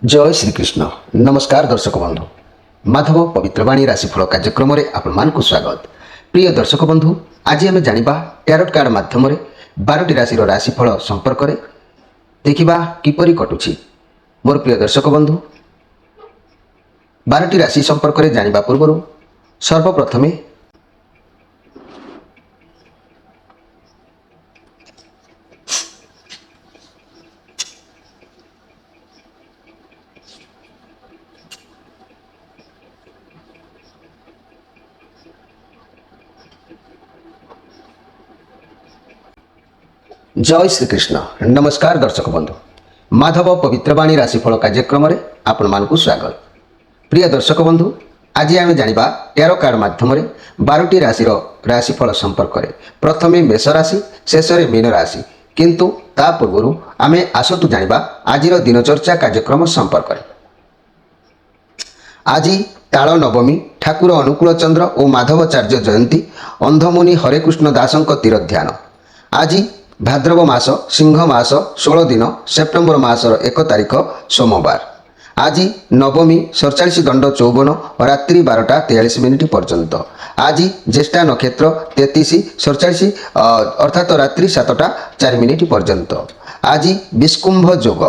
जय श्रीकृष्ण नमस्कार दर्शक बंधु माधव पवित्रवाणी राशिफल कार्यक्रम में आपण स्वागत। प्रिय दर्शक बंधु आज आम जाना टैरोट कार्ड माध्यम 12टी राशि राशिफल संपर्क में देखा किपरि कटुछि। मोर प्रिय दर्शक बंधु 12टी राशि संपर्क में जाना पूर्व सर्वप्रथमे जय श्रीकृष्ण नमस्कार दर्शक बंधु माधव पवित्रवाणी राशिफल कार्यक्रम में आपण स्वागत। प्रिय दर्शक बंधु आज आम जाना टैरो कार्ड माध्यम 12टी राशि राशिफल संपर्क में प्रथमे मेष राशि शेष में मीन राशि किंतु ता पूर्व आम आसतु जाना आज दिनचर्चा कार्यक्रम संपर्क में। आज ताल नवमी ठाकुर अनुकूल चंद्र और माधवाचार्य जयंती अंधमुनि हरेकृष्ण दासंक तीर ध्यान। आज भाद्रव मास सिंह मास 16 दिन सेप्टेम्बर मासर 1 तारिख सोमवार। आज नवमी 47 दंड 54 रात्रि 12टा 43 मिनिट पर्यंत। आज ज्येष्ठा नक्षत्र 33 47 अर्थात रात्रि 7टा 4 मिनिट पर्यंत। आज विष्कुंभ योग।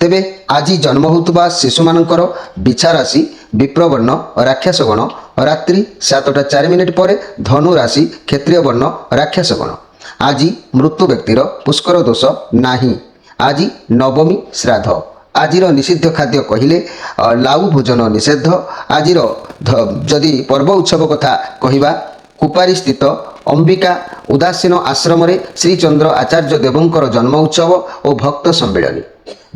तेबे आज जन्म होता शिशु मानकर बिछा राशि विप्रवर्ण राक्षसगण रात्रि 7टा 4 मिनिट पर धनु राशि क्षत्रिय वर्ण राक्षसगण। आज मृत्यु व्यक्तिर पुष्कर दोष नाही। आज नवमी श्राद्ध। आज निषिद्ध खाद्य कहले लाउ भोजन निषेध। आज जदि पर्व उत्सव कथा कहवा कुपारी स्थित अंबिका उदासीन आश्रम श्री चंद्र आचार्य देवंकर जन्म उत्सव और भक्त सम्मेलन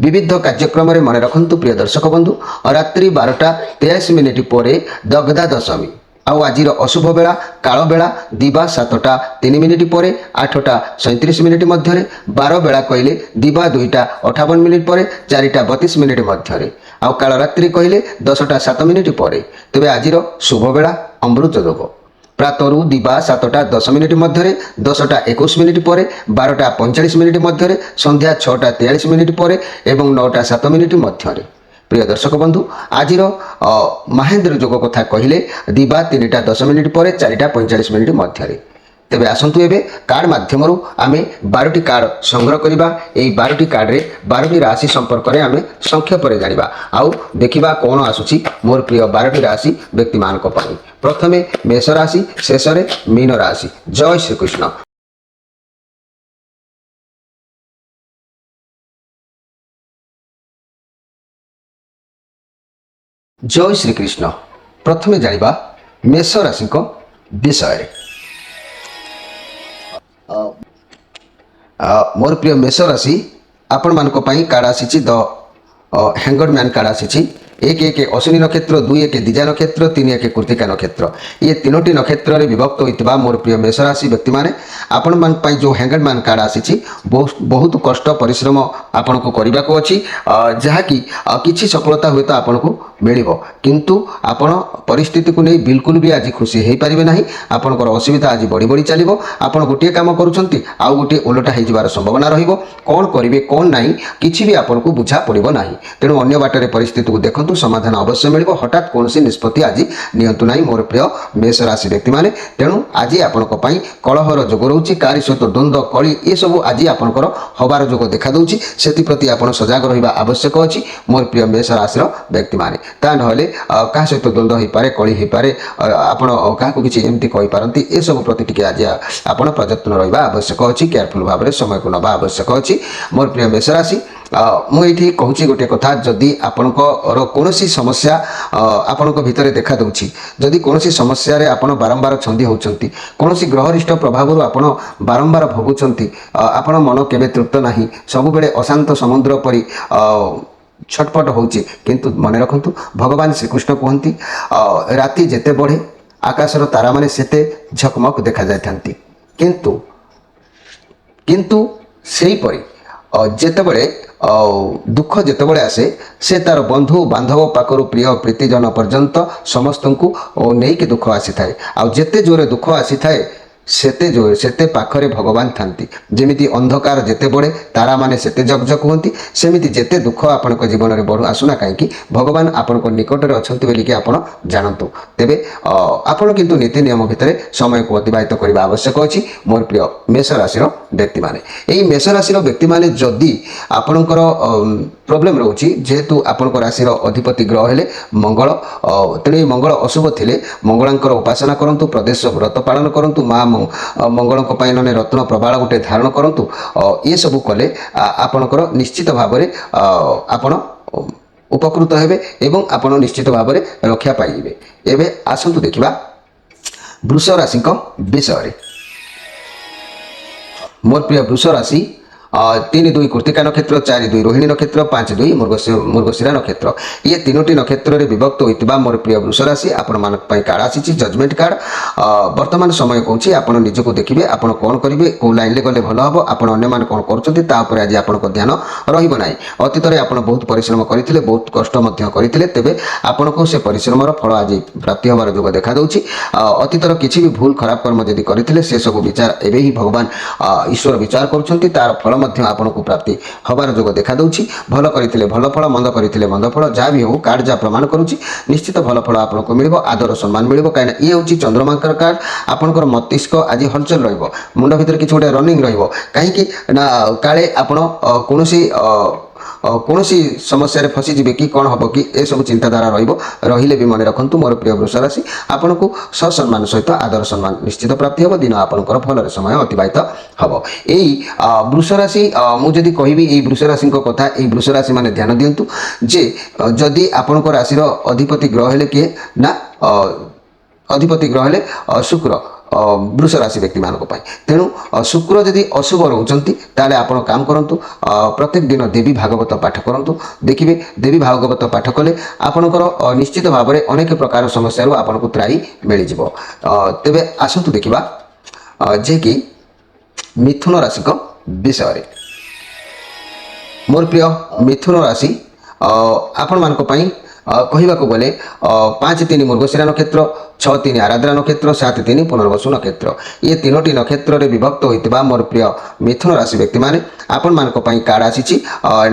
विविध कार्यक्रम मन रखु। प्रिय दर्शक बंधु रात्रि 12टा 23 मिनिट पर दग्धा दशमी। आउ आज अशुभ बेला काल बेला दिवा 7टा 3 मिनिट पर 8टा 37 मिनिट मध्य 12 बेला कहले दिवा 2टा 58 मिनिट पर 4टा 32 मिनिट मध्य आउ काल रात्रि कहले 10टा 7 मिनिट पर। तेबे आज शुभ बेला अमृत योग प्रातरु दिवा 7टा 10 मिनिट मध्य 10टा 21 मिनिट पर 12टा 45 मिनिट मध्य संध्या 6टा 43 मिनिट पर एवं 9टा 7 मिनिट मध्य। प्रिय दर्शक बंधु आज महेंद्र योग कथा कहले दिवा 3टा 10 मिनिट पर 4टा 45 मिनिट मध्य। तेबे आसंतु एबे कार्ड माध्यम आम 12टी कार्ड संग्रह करवा। यही 12टी कार्ड रे 12टी राशि संपर्क में आम संक्षेप में जाना आउ देखा कौन आसुची मोर प्रिय 12टी राशि व्यक्ति मान प्रथमे मेष राशि शेष में मीन राशि। जय श्रीकृष्ण। जय श्रीकृष्ण प्रथमे जाना मेष राशि विषय। मोर प्रिय मेष राशि आपण मान कार्ड आसी द हैंगड मैन कार्ड आसी 1 अश्विनी नक्षत्र 2 दिजा नक्षत्र 3 कृतिका नक्षत्र ये 3टी नक्षत्र विभक्त होता मोर प्रिय मेष राशि व्यक्ति माने आपण मान जो हैंगड मैन कार्ड आसी बहुत कष्ट परिश्रम आपण को करने को अच्छी जहाँकि किसी सफलता हुए तो आपन को मिलिबो किंतु आपण परिस्थिति को नहीं बिल्कुल भी आज खुशी हो पारे ना। आपणकर असुविधा आज बढ़ी बढ़ी चलो। आपड़ गोटे काम करुँच आउ गोटे ओलटा हो संभावना रही कौन करेंगे कौन ना कि भी आपन को बुझा पड़ो ना। तेणु अन्य बाटर परिस्थिति को देखु समाधान अवश्य मिल हठात कौन निष्पत्ति आज नियंतु ना मोर प्रिय मेष राशि व्यक्ति मैंने। तेणु आज आपण कलहर जोग रोचे कारी सहित द्वंद्व कली ये सब आज आपंकर हबार जोग देखा दूसरी से आप सजग रहा आवश्यक अच्छी मोर प्रिय मेष राशि व्यक्ति मैंने। ता ना क्या सहित द्वंद्व हो पारे कली हो पारे आपण क्या किसी एमती कहीपारती ये सब प्रति टी आज आप प्रयत्न रहा आवश्यक अच्छी केयरफुल भाव में समय को नवा आवश्यक अच्छी मोर प्रिय मेष राशि। मुझे कहूँ गोटे कथा जदि आपणकर कौन समस्या आपण भितर देखा दूची जदि कौन समस्या आपण बारंबार छंदी होती कौन ग्रहरिष्ठ प्रभाव आपण बारंबार भोगुंट आपण मन केवे तृप्त ना सब बेले अशांत समुद्र परी छटपट होची किंतु मन रखु भगवान श्रीकृष्ण कहती राति जेते बढ़े आकाशर तारा माने सेते झकमक देखा जाती किंतु किंतु सेही परी जेतेबेले दुख जेतेबेले आसे से तार बंधु बांधव पाखर प्रिय प्रीतिजन पर्यंत समस्त को नहीं कि दुख आसी थाए। आ जेते जोरे दुख आसी थाए ସେତେ ପାଖରେ ଭଗବାନ ଥାନ୍ତି। ଯେମିତି ଅନ୍ଧକାର ଯେତେ ବଢ଼େ ତାରାମାନେ ସେତେ ଝକଝକ ହୁଅନ୍ତି, ସେମିତି ଯେତେ ଦୁଃଖ ଆପଣଙ୍କ ଜୀବନରେ ବଢ଼ୁ ଆସୁନା କାହିଁକି ଭଗବାନ ଆପଣଙ୍କ ନିକଟରେ ଅଛନ୍ତି ବୋଲିକି ଆପଣ ଜାଣନ୍ତୁ। ତେବେ ଆପଣ କିନ୍ତୁ ନୀତି ନିୟମ ଭିତରେ ସମୟକୁ ଅତିବାହିତ କରିବା ଆବଶ୍ୟକ ଅଛି। ମୋର ପ୍ରିୟ ମେଷ ରାଶିର ବ୍ୟକ୍ତିମାନେ, ଏହି ମେଷ ରାଶିର ବ୍ୟକ୍ତିମାନେ ଯଦି ଆପଣଙ୍କର ପ୍ରୋବ୍ଲେମ୍ ରହୁଛି, ଯେହେତୁ ଆପଣଙ୍କ ରାଶିର ଅଧିପତି ଗ୍ରହ ହେଲେ ମଙ୍ଗଳ, ତେଣୁ ଏହି ମଙ୍ଗଳ ଅଶୁଭ ଥିଲେ ମଙ୍ଗଳାଙ୍କର ଉପାସନା କରନ୍ତୁ, ପ୍ରଦେଶ ବ୍ରତ ପାଳନ କରନ୍ତୁ, ମା ମଙ୍ଗଳଙ୍କ ପାଇଁ ନହେଲେ ରତ୍ନ ପ୍ରବାଳ ଗୋଟେ ଧାରଣ କରନ୍ତୁ। ଏସବୁ କଲେ ଆପଣଙ୍କର ନିଶ୍ଚିତ ଭାବରେ ଆପଣ ଉପକୃତ ହେବେ ଏବଂ ଆପଣ ନିଶ୍ଚିତ ଭାବରେ ରକ୍ଷା ପାଇଯିବେ। ଏବେ ଆସନ୍ତୁ ଦେଖିବା ବୃଷ ରାଶିଙ୍କ ବିଷୟରେ। ମୋର ପ୍ରିୟ ବୃଷ ରାଶି 3-2 କୃତ୍ତିକା ନକ୍ଷତ୍ର, 4-2 ରୋହିଣୀ ନକ୍ଷତ୍ର, 5-2 ମୃଗଶିରା ନକ୍ଷତ୍ର, ଇଏ ତିନୋଟି ନକ୍ଷତ୍ରରେ ବିଭକ୍ତ ହୋଇଥିବା ମୋର ପ୍ରିୟ ବୃଷ ରାଶି ଆପଣମାନଙ୍କ ପାଇଁ କାର୍ଡ଼ ଆସିଛି, ଜଜମେଣ୍ଟ କାର୍ଡ଼। ବର୍ତ୍ତମାନ ସମୟ କହୁଛି ଆପଣ ନିଜକୁ ଦେଖିବେ ଆପଣ କ'ଣ କରିବେ, କେଉଁ ଲାଇନ୍ରେ ଗଲେ ଭଲ ହେବ, ଆପଣ ଅନ୍ୟମାନେ କ'ଣ କରୁଛନ୍ତି ତା ଉପରେ ଆଜି ଆପଣଙ୍କ ଧ୍ୟାନ ରହିବ ନାହିଁ। ଅତୀତରେ ଆପଣ ବହୁତ ପରିଶ୍ରମ କରିଥିଲେ, ବହୁତ କଷ୍ଟ ମଧ୍ୟ କରିଥିଲେ, ତେବେ ଆପଣଙ୍କୁ ସେ ପରିଶ୍ରମର ଫଳ ଆଜି ପ୍ରାପ୍ତି ହେବାର ଯୋଗ ଦେଖାଦେଉଛି। ଅତୀତର କିଛି ବି ଭୁଲ ଖରାପ କର୍ମ ଯଦି କରିଥିଲେ ସେସବୁ ବିଚାର ଏବେ ହିଁ ଭଗବାନ ଈଶ୍ୱର ବିଚାର କରୁଛନ୍ତି, ତାର ଫଳ ମଧ୍ୟ ଆପଣଙ୍କୁ ପ୍ରାପ୍ତି ହେବାର ଯୋଗ ଦେଖାଦେଉଛି। ଭଲ କରିଥିଲେ ଭଲ ଫଳ, ମନ୍ଦ କରିଥିଲେ ମନ୍ଦ ଫଳ, ଯାହା ବି ହେଉ କାର୍ଡ଼ ଯାହା ପ୍ରମାଣ କରୁଛି ନିଶ୍ଚିତ ଭଲ ଫଳ ଆପଣଙ୍କୁ ମିଳିବ, ଆଦର ସମ୍ମାନ ମିଳିବ। କାହିଁକିନା ଇଏ ହେଉଛି ଚନ୍ଦ୍ରମାଙ୍କର କାର୍ଡ଼। ଆପଣଙ୍କର ମସ୍ତିଷ୍କ ଆଜି ହଲଚଲ ରହିବ, ମୁଣ୍ଡ ଭିତରେ କିଛି ଗୋଟେ ରନିଂ ରହିବ, କାହିଁକି ନା କାଳେ ଆପଣ କୌଣସି ସମସ୍ୟାରେ ଫସିଯିବେ କି କ'ଣ ହେବ କି ଏସବୁ ଚିନ୍ତାଧାରା ରହିଲେ ବି ମନେ ରଖନ୍ତୁ ମୋର ପ୍ରିୟ ବୃଷ ରାଶି ଆପଣଙ୍କୁ ସସମ୍ମାନ ସହିତ ଆଦର ସମ୍ମାନ ନିଶ୍ଚିତ ପ୍ରାପ୍ତି ହେବ। ଦିନ ଆପଣଙ୍କର ଭଲରେ ସମୟ ଅତିବାହିତ ହେବ। ଏଇ ବୃଷ ରାଶି ମୁଁ ଯଦି କହିବି ଏଇ ବୃଷ ରାଶିଙ୍କ କଥା, ଏଇ ବୃଷ ରାଶି ମାନେ ଧ୍ୟାନ ଦିଅନ୍ତୁ ଯେ ଯଦି ଆପଣଙ୍କ ରାଶିର ଅଧିପତି ଗ୍ରହ ହେଲେ କିଏ ନା ଅଧିପତି ଗ୍ରହ ହେଲେ ଶୁକ୍ର ବୃଷ ରାଶି ବ୍ୟକ୍ତିମାନଙ୍କ ପାଇଁ। ତେଣୁ ଶୁକ୍ର ଯଦି ଅଶୁଭ ରହୁଛନ୍ତି ତାହେଲେ ଆପଣ କାମ କରନ୍ତୁ, ପ୍ରତ୍ୟେକ ଦିନ ଦେବୀ ଭାଗବତ ପାଠ କରନ୍ତୁ। ଦେଖିବେ ଦେବୀ ଭାଗବତ ପାଠ କଲେ ଆପଣଙ୍କର ନିଶ୍ଚିତ ଭାବରେ ଅନେକ ପ୍ରକାର ସମସ୍ୟାରୁ ଆପଣଙ୍କୁ ତ୍ରାହି ମିଳିଯିବ। ତେବେ ଆସନ୍ତୁ ଦେଖିବା ଯେ କି ମିଥୁନ ରାଶିଙ୍କ ବିଷୟରେ। ମୋର ପ୍ରିୟ ମିଥୁନ ରାଶି ଆପଣମାନଙ୍କ ପାଇଁ କହିବାକୁ ଗଲେ 5-3 ମୃଗଶିରା ନକ୍ଷତ୍ର, 6-3 ଆରାଧ୍ରା ନକ୍ଷତ୍ର, 7-3 ପୁନର୍ବସୁ ନକ୍ଷତ୍ର, ଇଏ ତିନୋଟି ନକ୍ଷତ୍ରରେ ବିଭକ୍ତ ହୋଇଥିବା ମୋର ପ୍ରିୟ ମିଥୁନ ରାଶି ବ୍ୟକ୍ତିମାନେ ଆପଣମାନଙ୍କ ପାଇଁ କାର୍ଡ଼ ଆସିଛି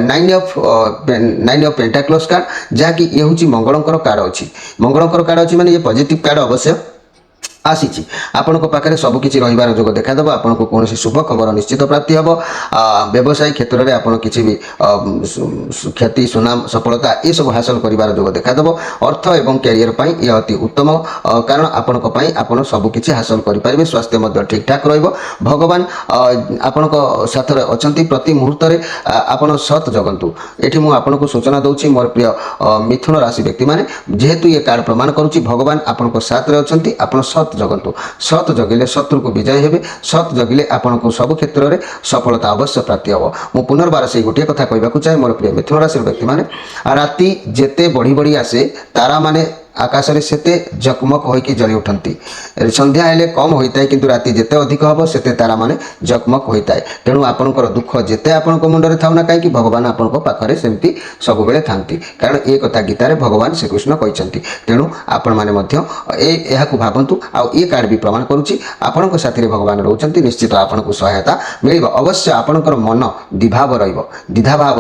9 ଅଫ୍ ପେଣ୍ଟାକ୍ଲସ୍ କାର୍ଡ଼, ଯାହାକି ଇଏ ହେଉଛି ମଙ୍ଗଳଙ୍କର କାର୍ଡ଼ ଅଛି। ମଙ୍ଗଳଙ୍କର କାର୍ଡ଼ ଅଛି ମାନେ ଇଏ ପଜିଟିଭ୍ କାର୍ଡ଼ ଅବଶ୍ୟ ଆସିଛି। ଆପଣଙ୍କ ପାଖରେ ସବୁକିଛି ରହିବାର ଯୋଗ ଦେଖାଦେବ, ଆପଣଙ୍କୁ କୌଣସି ଶୁଭ ଖବର ନିଶ୍ଚିତ ପ୍ରାପ୍ତି ହେବ। ବ୍ୟବସାୟୀ କ୍ଷେତ୍ରରେ ଆପଣ କିଛି ବି ଖ୍ୟାତି ସୁନାମ ସଫଳତା ଏସବୁ ହାସଲ କରିବାର ଯୋଗ ଦେଖାଦେବ। ଅର୍ଥ ଏବଂ କ୍ୟାରିୟର ପାଇଁ ଇଏ ଅତି ଉତ୍ତମ, କାରଣ ଆପଣଙ୍କ ପାଇଁ ଆପଣ ସବୁକିଛି ହାସଲ କରିପାରିବେ। ସ୍ୱାସ୍ଥ୍ୟ ମଧ୍ୟ ଠିକ୍ଠାକ୍ ରହିବ। ଭଗବାନ ଆପଣଙ୍କ ସାଥରେ ଅଛନ୍ତି, ପ୍ରତି ମୁହୂର୍ତ୍ତରେ ଆପଣ ସତ୍ ଜଗନ୍ତୁ। ଏଠି ମୁଁ ଆପଣଙ୍କୁ ସୂଚନା ଦେଉଛି ମୋର ପ୍ରିୟ ମିଥୁନ ରାଶି ବ୍ୟକ୍ତିମାନେ, ଯେହେତୁ ଇଏ କାର୍ଡ଼ ପ୍ରମାଣ କରୁଛି ଭଗବାନ ଆପଣଙ୍କ ସାଥରେ ଅଛନ୍ତି, ଆପଣ ସତ୍ ଜଗନ୍ତୁ। ସତ୍ ଜଗିଲେ ଶତ୍ରୁକୁ ବିଜୟ ହେବେ, ସତ୍ ଜଗିଲେ ଆପଣଙ୍କୁ ସବୁ କ୍ଷେତ୍ରରେ ସଫଳତା ଅବଶ୍ୟ ପ୍ରାପ୍ତି ହେବ। ମୁଁ ପୁନର୍ବାର ସେଇ ଗୋଟିଏ କଥା କହିବାକୁ ଚାହେଁ ମୋର ପ୍ରିୟ ମିଥୁନ ରାଶିର ବ୍ୟକ୍ତିମାନେ, ରାତି ଯେତେ ବଢ଼ି ବଢ଼ି ଆସେ ତାରାମାନେ ଆକାଶରେ ସେତେ ଜକମକ ହୋଇକି ଜଳି ଉଠନ୍ତି। ସନ୍ଧ୍ୟା ହେଲେ କମ୍ ହୋଇଥାଏ କିନ୍ତୁ ରାତି ଯେତେ ଅଧିକ ହେବ ସେତେ ତାରାମାନେ ଜକମକ ହୋଇଥାଏ। ତେଣୁ ଆପଣଙ୍କର ଦୁଃଖ ଯେତେ ଆପଣଙ୍କ ମୁଣ୍ଡରେ ଥାଉ ନା କାହିଁକି ଭଗବାନ ଆପଣଙ୍କ ପାଖରେ ସେମିତି ସବୁବେଳେ ଥାନ୍ତି, କାରଣ ଏ କଥା ଗୀତାରେ ଭଗବାନ ଶ୍ରୀକୃଷ୍ଣ କହିଛନ୍ତି। ତେଣୁ ଆପଣମାନେ ମଧ୍ୟ ଏହାକୁ ଭାବନ୍ତୁ। ଆଉ ଏ କାର୍ଡ଼ ବି ପ୍ରମାଣ କରୁଛି ଆପଣଙ୍କ ସାଥିରେ ଭଗବାନ ରହୁଛନ୍ତି, ନିଶ୍ଚିତ ଆପଣଙ୍କୁ ସହାୟତା ମିଳିବ। ଅବଶ୍ୟ ଆପଣଙ୍କର ମନ ଦ୍ୱିଧାଭାବ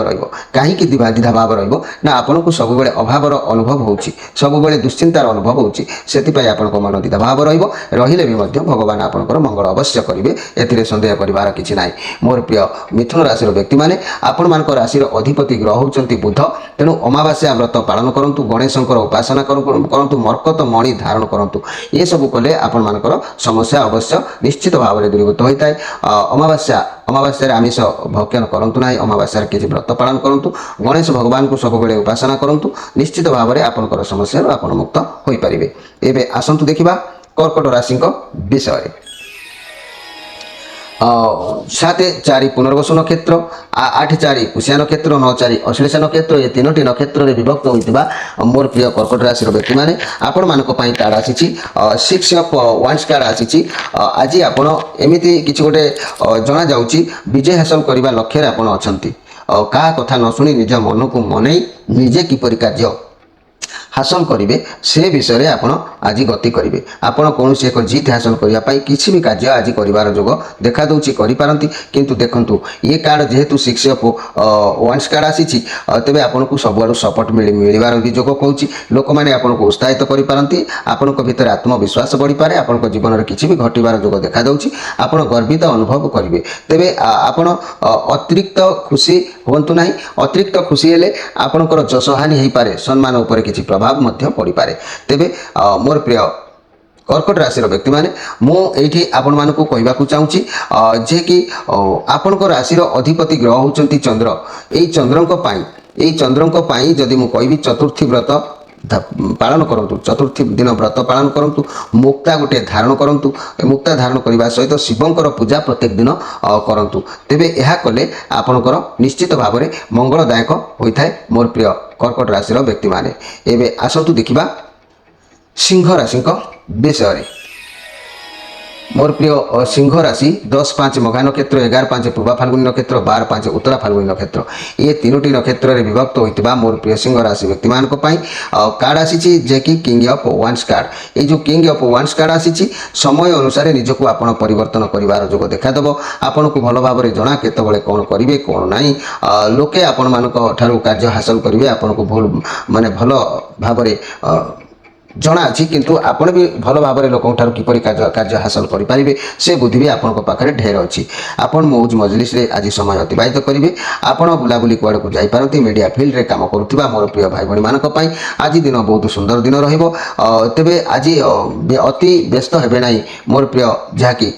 ରହିବ। କାହିଁକି ଦ୍ୱିଧାଭାବ ରହିବ ନା ଆପଣଙ୍କୁ ସବୁବେଳେ ଅଭାବର ଅନୁଭବ ହେଉଛି, ସବୁବେଳେ ଦୁଶ୍ଚିନ୍ତାର ଅନୁଭବ ହେଉଛି, ସେଥିପାଇଁ ଆପଣଙ୍କ ମନ ଦ୍ୱିଧାଭାବ ରହିଲେ ବି ମଧ୍ୟ ଭଗବାନ ଆପଣଙ୍କର ମଙ୍ଗଳ ଅବଶ୍ୟ କରିବେ, ଏଥିରେ ସନ୍ଦେହ କରିବାର କିଛି ନାହିଁ। ମୋର ପ୍ରିୟ ମିଥୁନ ରାଶିର ବ୍ୟକ୍ତିମାନେ ଆପଣମାନଙ୍କ ରାଶିର ଅଧିପତି ଗ୍ରହ ହେଉଛନ୍ତି ବୁଧ। ତେଣୁ ଅମାବାସ୍ୟା ବ୍ରତ ପାଳନ କରନ୍ତୁ, ଗଣେଶଙ୍କର ଉପାସନା କରନ୍ତୁ, ମର୍କତ ମଣି ଧାରଣ କରନ୍ତୁ। ଏସବୁ କଲେ ଆପଣମାନଙ୍କର ସମସ୍ୟା ଅବଶ୍ୟ ନିଶ୍ଚିତ ଭାବରେ ଦୂରୀଭୂତ ହୋଇଥାଏ। ଅମାବାସ୍ୟାରେ ଆମିଷ ଭକ୍ଷଣ କରନ୍ତୁ ନାହିଁ, ଅମାବାସ୍ୟାରେ କିଛି ବ୍ରତ ପାଳନ କରନ୍ତୁ, ଗଣେଶ ଭଗବାନଙ୍କୁ ସବୁବେଳେ ଉପାସନା କରନ୍ତୁ, ନିଶ୍ଚିତ ଭାବରେ ଆପଣଙ୍କର ସମସ୍ୟାରୁ ଆପଣ ମୁକ୍ତ ହୋଇପାରିବେ। ଏବେ ଆସନ୍ତୁ ଦେଖିବା କର୍କଟ ରାଶିଙ୍କ ବିଷୟରେ। 7-4 ପୁନର୍ବସୁ ନକ୍ଷତ୍ର, 8-4 ପୁଷ୍ୟା ନକ୍ଷତ୍ର, 9-4 ଅଶ୍ଳେଷା ନକ୍ଷତ୍ର, ଏ ତିନୋଟି ନକ୍ଷତ୍ରରେ ବିଭକ୍ତ ହୋଇଥିବା ମୋର ପ୍ରିୟ କର୍କଟ ରାଶିର ବ୍ୟକ୍ତିମାନେ ଆପଣମାନଙ୍କ ପାଇଁ କାର୍ଡ଼ ଆସିଛି 6 ଅଫ୍ ୱାଣ୍ଡସ୍ କାର୍ଡ଼ ଆସିଛି। ଆଜି ଆପଣ ଏମିତି କିଛି ଗୋଟେ ଜଣାଯାଉଛି ବିଜୟ ହାସଲ କରିବା ଲକ୍ଷ୍ୟରେ ଆପଣ ଅଛନ୍ତି। କାହା କଥା ନ ଶୁଣି ନିଜ ମନକୁ ମନେଇ ନିଜେ କିପରି କାର୍ଯ୍ୟ हासिल करेंगे से विषय में आपण आज गति करेंगे आपण कौन एक जीत हासिल करने किसी भी कार्य आज कर जोग देखा दूची करपारती किंतु देखंतु ये कार्ड जेहेतु 6 ऑफ वांस कार्ड आसी तेज आपन को सबुआड़ सपोर्ट मिलबार भी जोग कहूँ लोक मैंने आपन को उत्साहित करपारती आपण भीतर आत्मविश्वास बढ़ी पारे आपण जीवन में किसी भी घटबार जोग देखा दूची आपण गर्वित अनुभव करेंगे तेरे आपण अतिरिक्त खुशी हूँ ना अतिरिक्त खुशी हेले आपणकर जश हानि हो पारे सम्मान उपर किसी प्रभाव पड़ पारे तेरे मोर प्रिय कर्कट राशि व्यक्ति मैंने मुझे आपण मानक कहवाक चाहूँगी जे कि आपण राशि अधिपति ग्रह होती चंद्र यही चंद्र जदि मुझे कहि चतुर्थी व्रत पालन करंतु चतुर्थी दिन व्रत पालन करंतु मुक्ता गोटे धारण करंतु मुक्ता धारण करने सहित शिवंकर पूजा प्रत्येक दिन करंतु तेबे यह कले आपणकर निश्चित भाव में मंगलदायक होता है मोर प्रिय कर्कट राशि व्यक्ति मैंने एवं आसतु देखा सिंह राशि विषय मोर प्रिय सिंह राशि 10-5 मघा नक्षत्र 11-5 पूर्वा फाल्गुनी नक्षत्र 12-5 उत्तरा फाल्गुनी नक्षत्र ये तीनोटी नक्षत्र में विभक्त होता मोर प्रिय सिंह राशि व्यक्ति मान कार्ड आसी जे कि किंग ऑफ वांस कार्ड ये जो किंग ऑफ वांस कार्ड आसी समय अनुसार निजक आप परिवर्तन कर जोग देखादेव आपन को भल भाव में जना केतबले कौन करेंगे कौन ना लोके आपण मान कार्य हासिल करेंगे आपन को भूल माने भल भाव में जना अच्छी किंतु आपण भी भल भाव में लोक किपर कार्य हासिल करेंगे से बुद्धि भी आपण पाखे ढेर अच्छी आपण मौज मजलिस रे आज समय अतिबाहित करेंगे आपण बुलाबुली कुआड़ को जापारती मीडिया फिल्ड रे काम करुवा मोर प्रिय भाई भाई मान आज दिन बहुत सुंदर दिन तेबे आज अति व्यस्त हेबे ना मोर प्रिय जहाँकि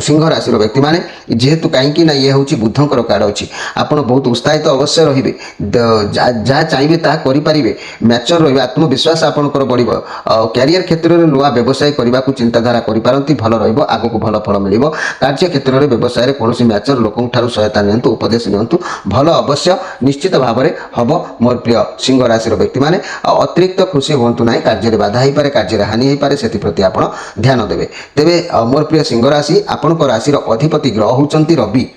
सिंह राशि व्यक्ति मैंने जेहेतु कहीं ना ये हूँ बुद्धंकर कार्ड अच्छी आपड़ बहुत उत्साहित अवश्य रे जहाँ चाहिए ता करें मैच्योर रे आत्मविश्वास आपंकर बढ़ क्यारियर क्षेत्र में नुआ व्यवसाय करने को चिंताधारा करपारती भल रग को भल फल मिल कार्य क्षेत्र में व्यवसाय कौन मैच्योर लोक सहायता नियंतु उपदेश नियंतु भल अवश्य निश्चित भाव में हम मोर प्रिय सिंह राशि व्यक्ति मैंने अतिरिक्त खुशी हूँ ना कार्य बाधा हो पाए कार्य हानि हो पाए से प्रति आप ध्यान देवे तेरे मोर प्रिय सिंह राशि आपण राशि अधिपति ग्रह होती रवि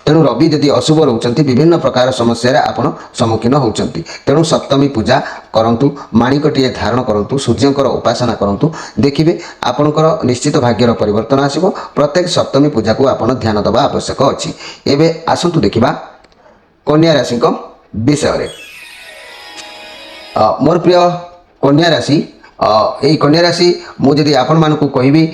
तेणु रवि जदि अशुभ रोचंती विभिन्न प्रकार समस्या आपण सम्मुखीन होती तेणु सप्तमी पूजा करंतु माणिकटिए धारण करंतु सूर्यंकर उपासना करंतु देखिए आपणकर निश्चित भाग्यर परिवर्तन आसिबो प्रत्येक सप्तमी पूजा को आपण ध्यान दबा आवश्यक अछि एबे आसंतु देखिबा कन्या राशि विषय मोर प्रिय कन्या राशि यही कन्या राशि मुझे आपण मानक कहबी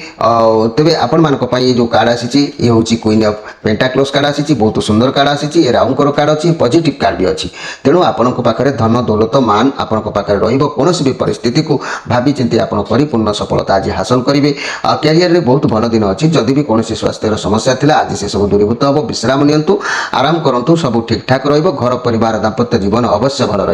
तेरे आपण मानक ये जो कार्ड आसी ये हूँ क्वीन ऑफ पेंटाक्लोज कार्ड आसी बहुत सुंदर कार्ड आसी राहुंकर कार्ड अच्छी पॉजिटिव कार्ड भी अच्छी तेणु आपण पाखे धन दौलत मान आपण पाखे कौन भी परिस्थिति को भावी चिंती आप परिपूर्ण सफलता आज हासिल करेंगे क्यारियर में बहुत भल दिन अच्छी जदि भी कौन स्वास्थ्य समस्या थी आज से सब दूरीभूत हम विश्राम नियंतु आराम करूँ सब ठीक ठाक घर परिवार दाम्पत्य जीवन अवश्य भल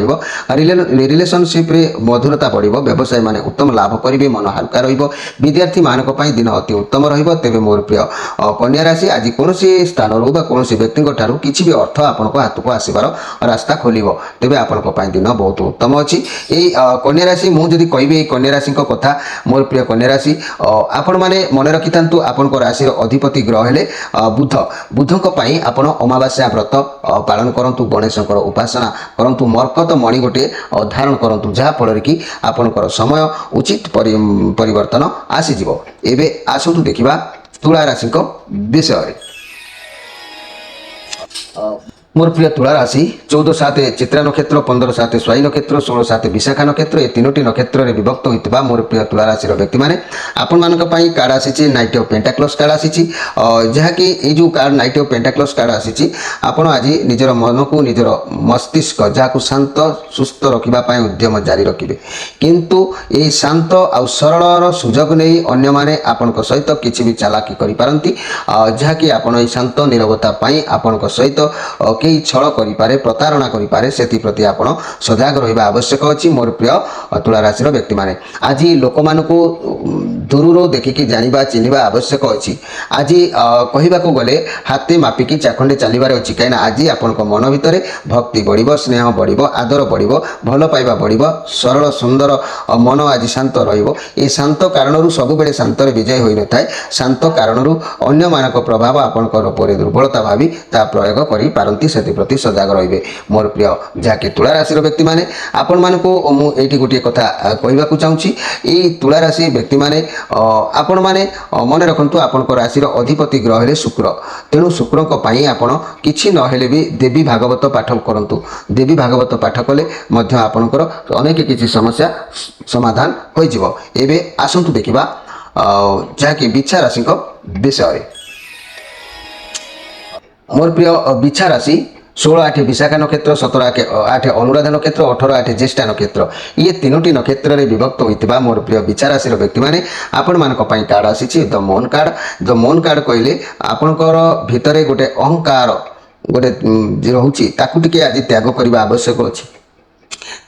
रिलेशनशिप मधुरता बढ़ व्यवसाय मान उत्तम लाभ करेंगे मन हल्का विद्यार्थी मान दिन अति उत्तम तेज मोर प्रिय कन्या राशि आज कौन स्थान कौन व्यक्ति किसी भी अर्थ आपण हाथ को आसबार रास्ता खोल तेज आपण दिन बहुत उत्तम अच्छी यही कन्या राशि मुझे कहि कन्या राशि कथा मोर प्रिय कन्या राशि आपण मैंने मन रखि था आपण राशि अधिपति ग्रह हेले बुध बुधों आपण अमावास्या व्रत पालन करंतु गणेशंकर उपासना करंतु मरकत मणि गोटे धारण करंतु जहाँ फल कि आपणकर समय उचित परिवर्तन आसीजिवो एबे आसंतु देखिबा तुला राशि विषय मोर प्रिय तुला राशि 14-7 चित्रा नक्षत्र 15-7 स्वाई नक्षत्र 16-7 विशाखा नक्षत्र ये तीनोटी नक्षत्र में विभक्त होता मोर प्रिय तुला राशि व्यक्ति मैंने आपण मानक कार्ड आसी नाइट ऑफ पेंटाक्लोज कार्ड आसी जहाँकि ये जो कार्ड नाइट ऑफ पेंटाक्लोज कार्ड आसी आपण आज निजर मन को निजर मस्तिष्क जहाँ शांत सुस्थ रखापी उद्यम जारी रखिए किंतु ये शांत आउ सरल सुजोग नहीं अन्य माने आपण सहित किसी भी चालाकी करिपारंती जहाँकि आपण शांत निरवता आपण सहित कई छल करें प्रतारणा करें से प्रति आप सजग रहा आवश्यक अच्छी मोर प्रिय तुला राशि व्यक्ति मैंने आज लोक मान दूर देखिकी जाना चिन्हवा आवश्यक अच्छी आज कहवाक गले हाथे मापिकी चाखंडे चलबार अच्छी कहीं आज आपण मन भितर भक्ति बढ़ स्नेह बढ़ आदर बढ़ भल पाइबा बढ़ सरल सुंदर मन आज शांत रही शांत कारण सब बेले शांत विजय हो न था शांत कारण अन्य मानक प्रभाव आपंकर दुर्बलता भावी ता प्रयोग कर पारती से सजग रे मोर प्रिय जहाँकि तुला राशि व्यक्ति मैंने आपण मानक मुझे गोटे कथा कहवाक चाहूँगी ये तुला राशि व्यक्ति मैंने आपण मैंने मन रखु आपण राशि अधिपति ग्रह है शुक्र तेणु शुक्र आपण किसी नहेले भी देवी भागवत पाठ करूँ देवी भागवत पाठ कले आपणकर अनेक किसी समस्या समाधान हो आसतु देखा जहाँकि बिछा राशि विषय मोर प्रिय बिछा राशि 16-8 विशाखा नक्षत्र 17-8 अनुराधा नक्षत्र 18-8 ज्येष्ठा नक्षत्र ये तीनोटी नक्षत्र में विभक्त होता मोर प्रिय बिछा राशि व्यक्ति मैंने आपण मान कार्ड आसी द मोन कार्ड कहले आपणकर भितर गोटे अहंकार गोटे रोचे ताकूटे आज त्याग करने आवश्यक अच्छी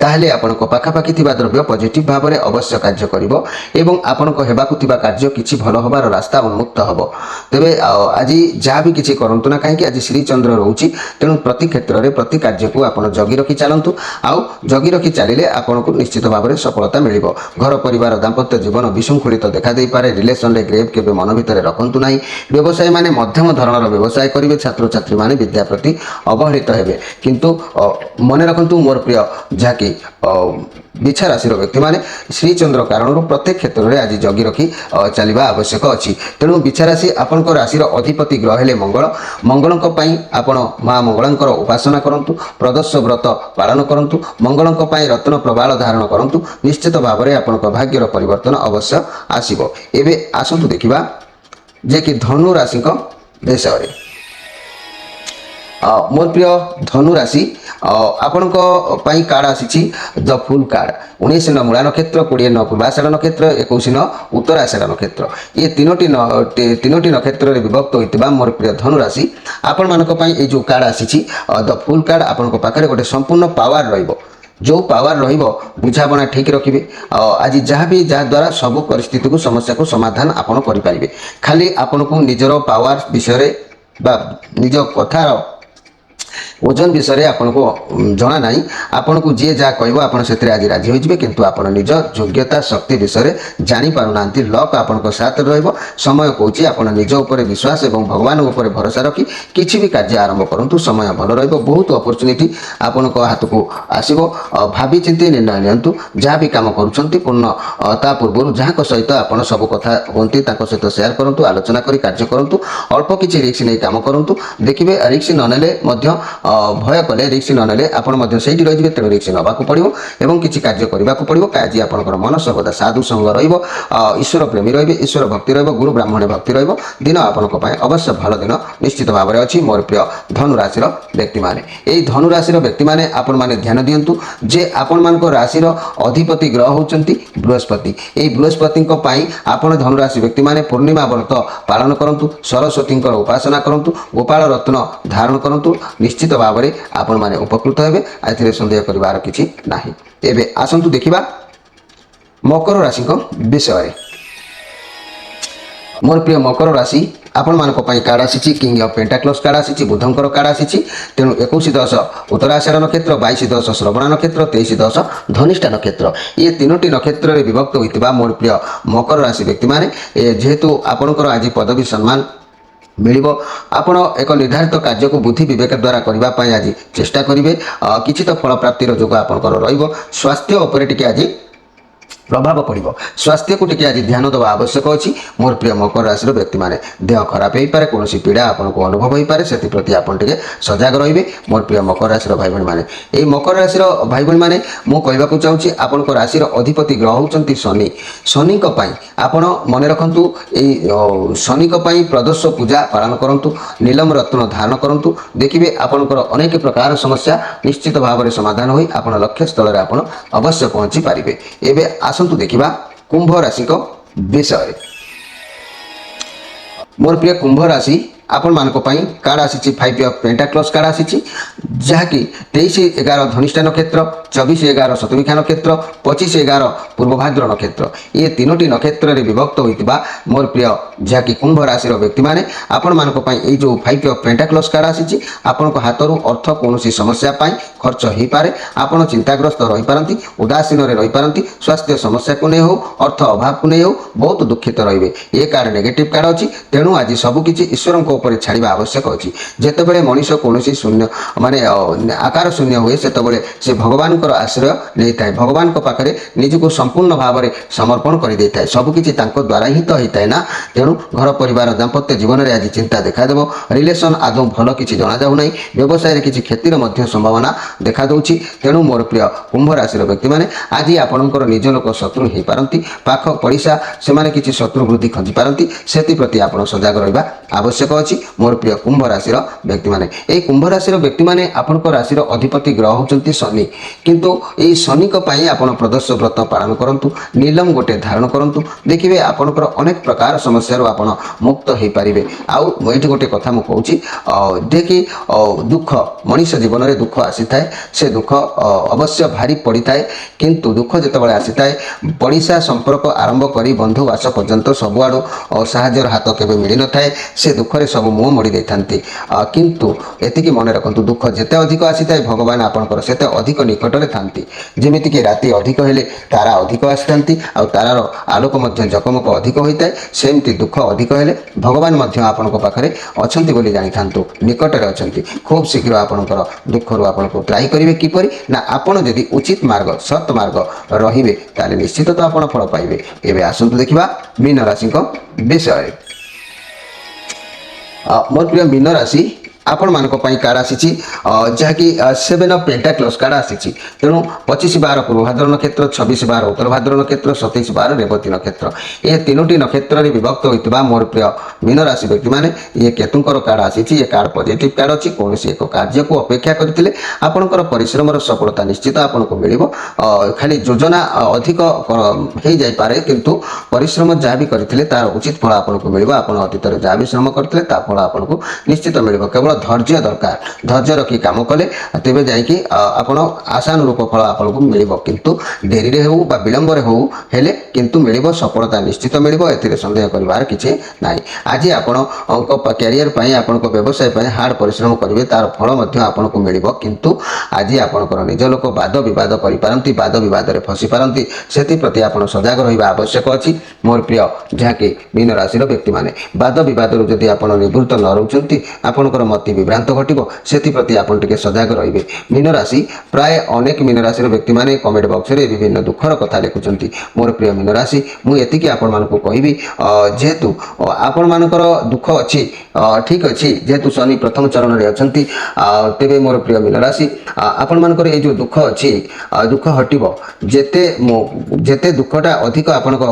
ताहले आपण पाखापाखि द्रव्य पॉजिटिव भाव में अवश्य कार्य करिवो एवं आपण हेबाकु थिबा कार्य किछि भल होबार रास्ता उन्मुक्त हबो तेबे आज जहाँ भी किछि करंतु ना कहीं आज श्री चंद्र रोची तेणु प्रति क्षेत्र में प्रति कार्य को आपण जगी रखी चलतु आउ जगी रखी चलिले आपण को निश्चित भाव में सफलता मिलिबो घर परिवार दाम्पत्य जीवन विशृंखलित देखा दे पारे रिलेशन रे ग्रेव केबे मन भितर रखंतु नाही व्यवसाय माने मध्यम धरणर व्यवसाय करिवे छात्र छात्री माने विद्या प्रति अवहेलित हेबे किंतु मन रखंतु मोर प्रिय जहाँकि बिछा राशि व्यक्ति मैंने श्रीचंद्र कारण प्रत्येक क्षेत्र में आज जगी रखी चलवा आवश्यक अच्छी तेणु बिछा राशि आपण राशि अधिपति ग्रह है मंगल मंगल आपण माँ मंगला उपासना करूँ प्रदोष व्रत पालन करूँ मंगल रत्न प्रबाल धारण करूँ निश्चित भाव में आपण भाग्यर परिवर्तन अवश्य आसो एवं आसतु देखा जे कि धनु राशि विषय मोर प्रिय धनु राशि आपण कार्ड आसी द फुल कार्ड 19 न मूला नक्षत्र 20 न पूर्वाषाढ़ नक्षत्र 21 न उत्तराषाढ़ नक्षत्र ये तीनोटी नक्षत्र विभक्त होता मोर प्रिय धनु राशि आपण मानक ये जो कार्ड आसी द फुल कार्ड आपण पाखे गोटे संपूर्ण पावर रहिबो जो पावर रहिबो बुझाबना ठीक रखिबे आज जहाँ भी जहाँद्वारा सब परिस्थिति को समस्या को समाधान आपण करि परिबे खाली आपण को निजर पावर विषय बा निज कथार ओजन विषय आपन को जना ना आपन को जी जहाँ कह आज राजी हो किंतु आप निज योग्यता शक्ति विषय जानी पारना लक आपण साथ रहिबो समय कौची आप निज उपर विश्वास और भगवान उपर भरोसा रखी किसी भी कार्य आरंभ करूँ समय भल रहिबो बहुत अपॉर्चुनिटी आपण हाथ को आसो भावी चिंती निर्णय नियंतु जहाँ भी काम करुँच पूर्ण ता पूर्व जहाँ सहित आप सब कथा हमें सहित सेयार करूँ आलोचना करी कार्य करूँ अल्प किसी रिस्क नहीं काम करूँ देखिए रिस्क ननेले भय कले रिक्स ननेले आपण से रही तेणु रिक्स नाक पड़ो और किसी कार्य करने को पड़ो आज आपंकर मन सर्वदा साधु संग ईश्वर प्रेमी रे ईश्वर भक्ति गुरु ब्राह्मण भक्ति दिन आपण अवश्य भल दिन निश्चित भाव में अच्छी मोर प्रिय धनु राशि व्यक्ति मैंने यही धनु राशि व्यक्ति मैंने आपण मैंने ध्यान दिंतु जे आपण मान राशि अधिपति ग्रह होती बृहस्पति यही बृहस्पति आपण धनु राशि व्यक्ति मैंने पूर्णिमा व्रत पालन करूँ सरस्वती उपासना करूँ गोपाल रत्न धारण करूँ निश्चित भाव में आपण माने उपकृत हेबे आथिरे संदेह करिवार किछि नाही एबे आसंतु देखिबा मकर राशि विषय मोर प्रिय मकर राशि आपण मानक कार्ड आसी किंग ऑफ पेंटाक्लस कार्ड आसी बुधंकर कार्ड आसी तेणु 21-10 उत्तराषाढ़ नक्षत्र 22-10 श्रवण नक्षत्र 23-10 धनिष्ठा नक्षत्र ये तीनोटी नक्षत्र में विभक्त होता मोर प्रिय मकर राशि व्यक्ति मैंने जेहेतु आपणकर आज पदवी सम्मान मिलिबो आपण एक निर्धारित कार्य को बुद्धि विवेक द्वारा करने आज चेष्टा करेंगे किसी तो फल प्राप्तिर जोग आपंकर रहिबो स्वास्थ्य उपर टिके आज प्रभाव पड़ो स्वास्थ्य को टिके आज ध्यान देवा आवश्यक अच्छी मोर प्रिय मकर राशि व्यक्ति मैंने देह खराब हो पारे कौन पीड़ा आपको अनुभव हो पारे से प्रति आप सजग रे मोर प्रिय मकर राशि भाई भाई मैंने यही मकर राशि भाई भाई मैंने मुझे चाहूँगी आपण राशि अधिपति ग्रह होती शनि शनि आपण मन रखु शनि प्रदोष पूजा पालन करूँ नीलम रत्न धारण करूँ देखिए आपंकर अनेक प्रकार समस्या निश्चित भाव में समाधान हो आप लक्ष्य स्थल में आप अवश्य पहुँची पारे एवं आसंतु देखिबा कुंभ राशि विषय मोर प्रिय कुंभ राशि आपण मानक कार्ड आसी 5 ऑफ पेंटाक्लस कार्ड आसी जहाँकि 23-11 धनिष्ठा नक्षत्र 24-11 शतभिखा नक्षत्र 25-11 पूर्वभाद्र नक्षत्र ये तीनोटी नक्षत्र में विभक्त होता मोर प्रिय जहाँकि कुंभ राशि व्यक्ति मैंने आपण मानक ये जो 5 ऑफ पेंटाक्लस कार्ड आसी आपण हाथ अर्थ कौन समस्या खर्च हो पारे आपण चिंताग्रस्त रही पारती उदासीन रही पारती स्वास्थ्य समस्या को नहीं हो अर्थ अभाव को नहीं हो बहुत दुखित रे ये कार्ड नेगेटिव कार्ड अच्छी तेणु आज सबकि ईश्वर ଉପରେ ଛାଡ଼ିବା ଆବଶ୍ୟକ ଅଛି। ଯେତେବେଳେ ମଣିଷ କୌଣସି ଶୂନ୍ୟ ମାନେ ଆକାର ଶୂନ୍ୟ ହୁଏ ସେତେବେଳେ ସେ ଭଗବାନଙ୍କର ଆଶ୍ରୟ ନେଇଥାଏ, ଭଗବାନଙ୍କ ପାଖରେ ନିଜକୁ ସମ୍ପୂର୍ଣ୍ଣ ଭାବରେ ସମର୍ପଣ କରିଦେଇଥାଏ। ସବୁକିଛି ତାଙ୍କ ଦ୍ୱାରା ହିଁ ତ ହେଇଥାଏ ନା। ତେଣୁ ଘର ପରିବାର ଦାମ୍ପତ୍ୟ ଜୀବନରେ ଆଜି ଚିନ୍ତା ଦେଖାଦେବ। ରିଲେସନ୍ ଆଦୌ ଭଲ କିଛି ଜଣାଯାଉନାହିଁ। ବ୍ୟବସାୟରେ କିଛି କ୍ଷତିର ମଧ୍ୟ ସମ୍ଭାବନା ଦେଖାଦେଉଛି। ତେଣୁ ମୋର ପ୍ରିୟ କୁମ୍ଭ ରାଶିର ବ୍ୟକ୍ତିମାନେ ଆଜି ଆପଣଙ୍କର ନିଜ ଲୋକ ଶତ୍ରୁ ହୋଇପାରନ୍ତି, ପାଖ ପଡ଼ିଶା ସେମାନେ କିଛି ଶତ୍ରୁ ବୃଦ୍ଧି ଖଞ୍ଜିପାରନ୍ତି। ସେଥିପ୍ରତି ଆପଣ ସଜାଗ ରହିବା ଆବଶ୍ୟକ ଅଛି ମୋର ପ୍ରିୟ କୁମ୍ଭ ରାଶିର ବ୍ୟକ୍ତିମାନେ। ଏହି କୁମ୍ଭ ରାଶିର ବ୍ୟକ୍ତିମାନେ ଆପଣଙ୍କ ରାଶିର ଅଧିପତି ଗ୍ରହ ହେଉଛନ୍ତି ଶନି। କିନ୍ତୁ ଏହି ଶନିଙ୍କ ପାଇଁ ଆପଣ ପ୍ରଦୋଷ ବ୍ରତ ପାଳନ କରନ୍ତୁ, ନୀଲମ ଗୋଟେ ଧାରଣ କରନ୍ତୁ, ଦେଖିବେ ଆପଣଙ୍କର ଅନେକ ପ୍ରକାର ସମସ୍ୟାରୁ ଆପଣ ମୁକ୍ତ ହୋଇପାରିବେ। ଆଉ ଏଇଠି ଗୋଟେ କଥା ମୁଁ କହୁଛି ଯେ କି ଦୁଃଖ ମଣିଷ ଜୀବନରେ ଦୁଃଖ ଆସିଥାଏ, ସେ ଦୁଃଖ ଅବଶ୍ୟ ଭାରି ପଡ଼ିଥାଏ। କିନ୍ତୁ ଦୁଃଖ ଯେତେବେଳେ ଆସିଥାଏ ପଡ଼ିଶା ସମ୍ପର୍କ ଆରମ୍ଭ କରି ବନ୍ଧୁ ବାସ ପର୍ଯ୍ୟନ୍ତ ସବୁଆଡ଼ୁ ସାହାଯ୍ୟର ହାତ କେବେ ମିଳିନଥାଏ। ସେ ଦୁଃଖରେ ସବୁ ମୁହଁ ମୋଡ଼ି ଦେଇଥାନ୍ତି। କିନ୍ତୁ ଏତିକି ମନେ ରଖନ୍ତୁ, ଦୁଃଖ ଯେତେ ଅଧିକ ଆସିଥାଏ ଭଗବାନ ଆପଣଙ୍କର ସେତେ ଅଧିକ ନିକଟରେ ଥାନ୍ତି। ଯେମିତିକି ରାତି ଅଧିକ ହେଲେ ତାରା ଅଧିକ ଆସିଥାନ୍ତି ଆଉ ତାରାର ଆଲୋକ ମଧ୍ୟ ଜକମକ ଅଧିକ ହୋଇଥାଏ, ସେମିତି ଦୁଃଖ ଅଧିକ ହେଲେ ଭଗବାନ ମଧ୍ୟ ଆପଣଙ୍କ ପାଖରେ ଅଛନ୍ତି ବୋଲି ଜାଣିଥାନ୍ତୁ, ନିକଟରେ ଅଛନ୍ତି। ଖୁବ୍ ଶୀଘ୍ର ଆପଣଙ୍କର ଦୁଃଖରୁ ଆପଣଙ୍କୁ ତ୍ରାହି କରିବେ। କିପରି ନା ଆପଣ ଯଦି ଉଚିତ ମାର୍ଗ ସତ୍ ମାର୍ଗ ରହିବେ ତାହେଲେ ନିଶ୍ଚିତ ତ ଆପଣ ଫଳ ପାଇବେ। ଏବେ ଆସନ୍ତୁ ଦେଖିବା ମୀନ ରାଶିଙ୍କ ବିଷୟରେ। ମୋର ପ୍ରିୟ ମୀନ ରାଶି ଆପଣମାନଙ୍କ ପାଇଁ କାର୍ଡ଼ ଆସିଛି ଯାହାକି 7 ଅଫ୍ ପେଣ୍ଟାକ୍ଲସ୍ କାର୍ଡ଼ ଆସିଛି। ତେଣୁ 25/12 ପୂର୍ବ ଭାଦ୍ର ନକ୍ଷତ୍ର, 26/12 ଉତ୍ତର ଭାଦ୍ର ନକ୍ଷତ୍ର, 27/12 ରେବତୀ ନକ୍ଷତ୍ର, ଏ ତିନୋଟି ନକ୍ଷତ୍ରରେ ବିଭକ୍ତ ହୋଇଥିବା ମୋର ପ୍ରିୟ ମୀନ ରାଶି ବ୍ୟକ୍ତିମାନେ ଇଏ କେତୁଙ୍କର କାର୍ଡ଼ ଆସିଛି। ଏ କାର୍ଡ଼ ପଜିଟିଭ୍ କାର୍ଡ଼ ଅଛି। କୌଣସି ଏକ କାର୍ଯ୍ୟକୁ ଅପେକ୍ଷା କରିଥିଲେ ଆପଣଙ୍କର ପରିଶ୍ରମର ସଫଳତା ନିଶ୍ଚିତ ଆପଣଙ୍କୁ ମିଳିବ। ଖାଲି ଯୋଜନା ଅଧିକ ହେଇଯାଇପାରେ କିନ୍ତୁ ପରିଶ୍ରମ ଯାହା ବି କରିଥିଲେ ତାର ଉଚିତ ଫଳ ଆପଣଙ୍କୁ ମିଳିବ। ଆପଣ ଅତୀତରେ ଯାହା ବି ଶ୍ରମ କରିଥିଲେ ତା ଫଳ ଆପଣଙ୍କୁ ନିଶ୍ଚିତ ମିଳିବ। କେବଳ ଧୈର୍ଯ୍ୟ ଦରକାର, ଧୈର୍ଯ୍ୟ ରଖି କାମ କଲେ ତେବେ ଯାଇକି ଆପଣ ଆଶାନୁରୂପ ଫଳ ଆପଣଙ୍କୁ ମିଳିବ। କିନ୍ତୁ ଡେରିରେ ହେଉ ବା ବିଳମ୍ବରେ ହେଉ ହେଲେ କିନ୍ତୁ ମିଳିବ, ସଫଳତା ନିଶ୍ଚିତ ମିଳିବ, ଏଥିରେ ସନ୍ଦେହ କରିବାର କିଛି ନାହିଁ। ଆଜି ଆପଣଙ୍କ କ୍ୟାରିୟର ପାଇଁ ଆପଣଙ୍କ ବ୍ୟବସାୟ ପାଇଁ ହାର୍ଡ଼ ପରିଶ୍ରମ କରିବେ, ତାର ଫଳ ମଧ୍ୟ ଆପଣଙ୍କୁ ମିଳିବ। କିନ୍ତୁ ଆଜି ଆପଣଙ୍କର ନିଜ ଲୋକ ବାଦ ବିବାଦ କରିପାରନ୍ତି, ବାଦ ବିବାଦରେ ଫସି ପାରନ୍ତି, ସେଥିପ୍ରତି ଆପଣ ସଜାଗ ରହିବା ଆବଶ୍ୟକ ଅଛି ମୋର ପ୍ରିୟ ଯାହାକି ମୀନ ରାଶିର ବ୍ୟକ୍ତିମାନେ। ବାଦ ବିବାଦରୁ ଯଦି ଆପଣ ନିବୃତ୍ତ ନ ରହୁଛନ୍ତି ଆପଣଙ୍କର ମତି ବିଭ୍ରାନ୍ତ ଘଟିବ, ସେଥିପ୍ରତି ଆପଣ ଟିକେ ସଜାଗ ରହିବେ। ମୀନ ରାଶି ପ୍ରାୟ ଅନେକ ମୀନ ରାଶିର ବ୍ୟକ୍ତିମାନେ କମେଣ୍ଟ ବକ୍ସରେ ବିଭିନ୍ନ ଦୁଃଖର କଥା ଲେଖୁଛନ୍ତି। ମୋର ପ୍ରିୟ ମୀନ ରାଶି ମୁଁ ଏତିକି ଆପଣମାନଙ୍କୁ କହିବି, ଯେହେତୁ ଆପଣମାନଙ୍କର ଦୁଃଖ ଅଛି, ଠିକ୍ ଅଛି, ଯେହେତୁ ଶନି ପ୍ରଥମ ଚରଣରେ ଅଛନ୍ତି, ତେବେ ମୋର ପ୍ରିୟ ମୀନ ରାଶି ଆପଣମାନଙ୍କର ଏଇ ଯେଉଁ ଦୁଃଖ ଅଛି ଦୁଃଖ ହଟିବ। ଯେତେ ଦୁଃଖଟା ଅଧିକ ଆପଣଙ୍କ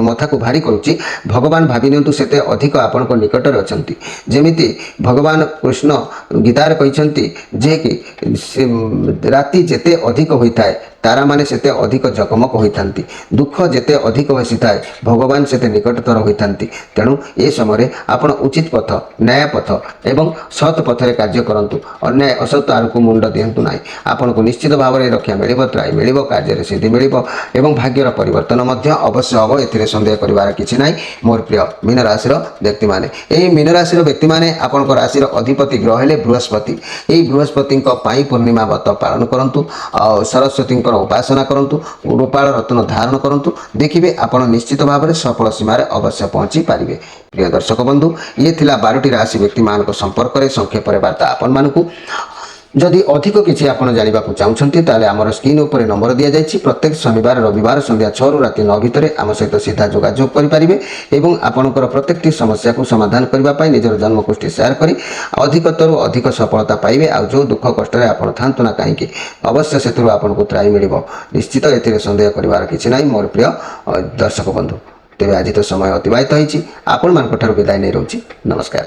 ମଥାକୁ ଭାରି କରୁଛି ଭଗବାନ ଭାବି ନିଅନ୍ତୁ ସେତେ ଅଧିକ ଆପଣଙ୍କ ନିକଟରେ ଅଛନ୍ତି। ଯେମିତି ଭଗବାନ କୃଷ୍ଣ ଗୀତାରେ କହିଛନ୍ତି ଯେ କି ରାତି ଯେତେ ଅଧିକ ହୋଇଥାଏ ତାରାମାନେ ସେତେ ଅଧିକ ଜକମକ ହୋଇଥାନ୍ତି, ଦୁଃଖ ଯେତେ ଅଧିକ ଆସିଥାଏ ଭଗବାନ ସେତେ ନିକଟତର ହୋଇଥାନ୍ତି। ତେଣୁ ଏ ସମୟରେ ଆପଣ ଉଚିତ ପଥ, ନ୍ୟାୟ ପଥ ଏବଂ ସତ୍ ପଥରେ କାର୍ଯ୍ୟ କରନ୍ତୁ। ଅନ୍ୟାୟ ଅସତ୍ ଆଡ଼କୁ ମୁଣ୍ଡ ଦିଅନ୍ତୁ ନାହିଁ। ଆପଣଙ୍କୁ ନିଶ୍ଚିତ ଭାବରେ ରକ୍ଷା ମିଳିବ, ତ୍ରାହି ମିଳିବ, କାର୍ଯ୍ୟରେ ସିଦ୍ଧି ମିଳିବ ଏବଂ ଭାଗ୍ୟର ପରିବର୍ତ୍ତନ ମଧ୍ୟ ଅବଶ୍ୟ ହେବ, ଏଥିରେ ସନ୍ଦେହ କରିବାର କିଛି ନାହିଁ ମୋର ପ୍ରିୟ ମୀନ ରାଶିର ବ୍ୟକ୍ତିମାନେ। ଏହି ମୀନ ରାଶିର ବ୍ୟକ୍ତିମାନେ ଆପଣଙ୍କ ରାଶିର ଅଧିପତି ଗ୍ରହ ହେଲେ ବୃହସ୍ପତି। ଏହି ବୃହସ୍ପତିଙ୍କ ପାଇଁ ପୂର୍ଣ୍ଣିମା ବ୍ରତ ପାଳନ କରନ୍ତୁ, ଆଉ ସରସ୍ୱତୀଙ୍କର ଉପାସନା କରନ୍ତୁ, ଗୋପାଳ ରତ୍ନ ଧାରଣ କରନ୍ତୁ, ଦେଖିବେ ଆପଣ ନିଶ୍ଚିତ ଭାବରେ ସଫଳ ସୀମାରେ ଅବଶ୍ୟ ପହଞ୍ଚି ପାରିବେ। ପ୍ରିୟ ଦର୍ଶକ ବନ୍ଧୁ, ଇଏ ଥିଲା 12ଟି ରାଶି ବ୍ୟକ୍ତିମାନଙ୍କ ସମ୍ପର୍କରେ ସଂକ୍ଷେପରେ ବାର୍ତ୍ତା ଆପଣମାନଙ୍କୁ। ଯଦି ଅଧିକ କିଛି ଆପଣ ଜାଣିବାକୁ ଚାହୁଁଛନ୍ତି ତାହେଲେ ଆମର ସ୍କ୍ରିନ୍ ଉପରେ ନମ୍ବର ଦିଆଯାଇଛି। ପ୍ରତ୍ୟେକ ଶନିବାର ରବିବାର ସନ୍ଧ୍ୟା 6ରୁ ରାତି 9 ଭିତରେ ଆମ ସହିତ ସିଧା ଯୋଗାଯୋଗ କରିପାରିବେ ଏବଂ ଆପଣଙ୍କର ପ୍ରତ୍ୟେକଟି ସମସ୍ୟାକୁ ସମାଧାନ କରିବା ପାଇଁ ନିଜର ଜନ୍ମକୁଷ୍ଠି ସେୟାର କରି ଅଧିକତରୁ ଅଧିକ ସଫଳତା ପାଇବେ। ଆଉ ଯେଉଁ ଦୁଃଖ କଷ୍ଟରେ ଆପଣ ଥାଆନ୍ତୁ ନା କାହିଁକି ଅବଶ୍ୟ ସେଥିରୁ ଆପଣଙ୍କୁ ତ୍ରାହି ମିଳିବ, ନିଶ୍ଚିତ, ଏଥିରେ ସନ୍ଦେହ କରିବାର କିଛି ନାହିଁ ମୋର ପ୍ରିୟ ଦର୍ଶକ ବନ୍ଧୁ। ତେବେ ଆଜି ତ ସମୟ ଅତିବାହିତ ହୋଇଛି, ଆପଣମାନଙ୍କଠାରୁ ବିଦାୟ ନେଇ ରହୁଛି। ନମସ୍କାର।